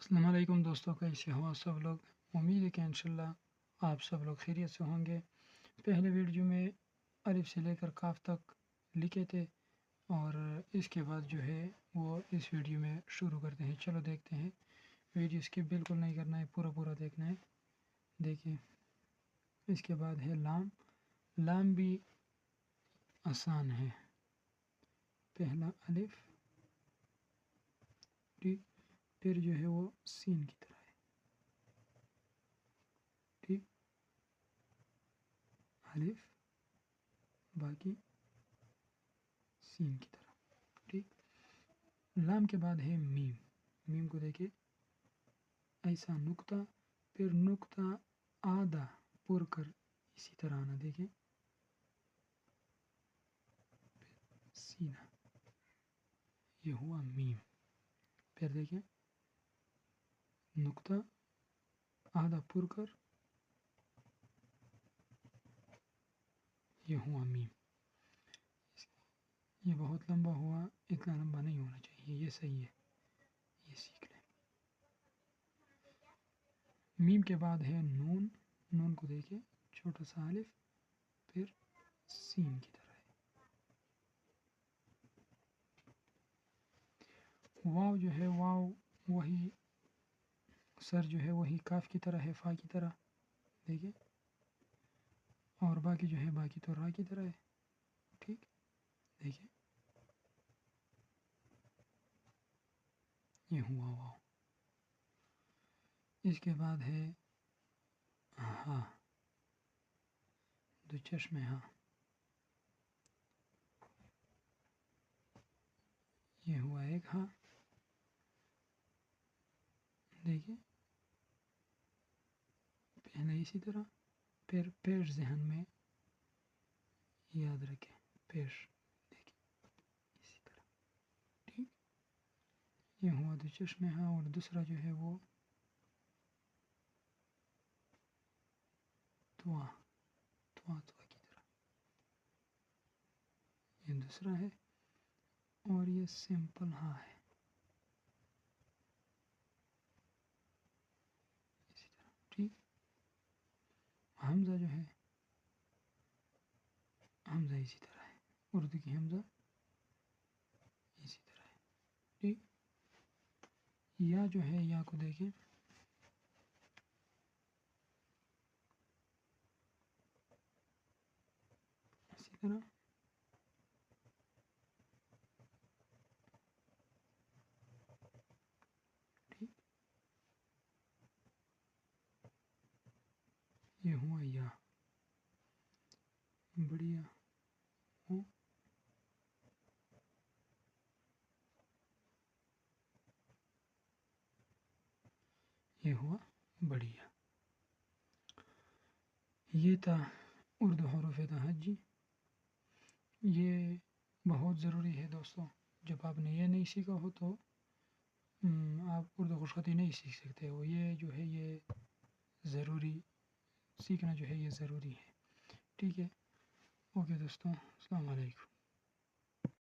السلام علیکم دوستوں، کیسے ہو سب لوگ؟ امید ہے کہ انشاءاللہ آپ سب لوگ خیریت سے ہوں گے۔ پہلے ویڈیو میں الف سے لے کر کاف تک لکھے تھے اور اس کے بعد جو ہے وہ اس ویڈیو میں شروع کرتے ہیں۔ چلو دیکھتے ہیں، ویڈیو اسکپ بالکل نہیں کرنا ہے، پورا دیکھنا ہے۔ دیکھیں، اس کے بعد ہے لام۔ لام بھی آسان ہے، پہلا الف، ٹھیک، پھر جو ہے وہ سین کی طرح ہے، ٹھیک، الف باقی سین کی طرح، ٹھیک۔ لام کے بعد ہے میم۔ میم کو دیکھیں، ایسا نقطہ، پھر نقطہ آدھا پر کر اسی طرح آنا، دیکھیں، سینہ، یہ ہوا میم۔ پھر دیکھیں، نقطہ آدھا پر کر، یہ ہوا میم۔ یہ بہت لمبا ہوا، اتنا لمبا نہیں ہونا چاہیے، یہ صحیح ہے، یہ سیکھ لیں۔ میم کے بعد ہے نون۔ نون کو دیکھیں، چھوٹا سا الف، پھر سین کی طرح ہے۔ واو جو ہے، واو وہی سر جو ہے وہی کاف کی طرح ہے، فا کی طرح، دیکھیں، اور باقی جو ہے باقی تو را کی طرح ہے، ٹھیک، دیکھیں، یہ ہوا واو۔ اس کے بعد ہے ہاں، دو چشم ہاں، یہ ہوا ایک ہاں، دیکھیں، پہلے اسی طرح، پھر پیش ذہن میں یاد رکھیں، پیش، دیکھیں، اسی طرح، ٹھیک، یہ ہوا دو چشم ہاں۔ اور دوسرا جو ہے وہ توا کی طرح، یہ دوسرا ہے، اور یہ سمپل ہاں ہے، اسی طرح، ٹھیک۔ حمزہ جو ہے، حمزہ اسی طرح ہے، اردو کی حمزہ اسی طرح ہے، ٹھیک۔ یا جو ہے، یا کو دیکھیں، اسی طرح، ٹھیک، یہ ہوا یا، بڑھیا ہو، یہ ہوا بڑھیا۔ یہ تھا اردو حروف تہجی۔ یہ بہت ضروری ہے دوستوں، جب آپ نے یہ نہیں سیکھا ہو تو آپ اردو خوشخطی نہیں سیکھ سکتے ہو۔ یہ جو ہے یہ ضروری سیکھنا جو ہے یہ ضروری ہے، ٹھیک ہے۔ اوکے دوستوں، السلام علیکم۔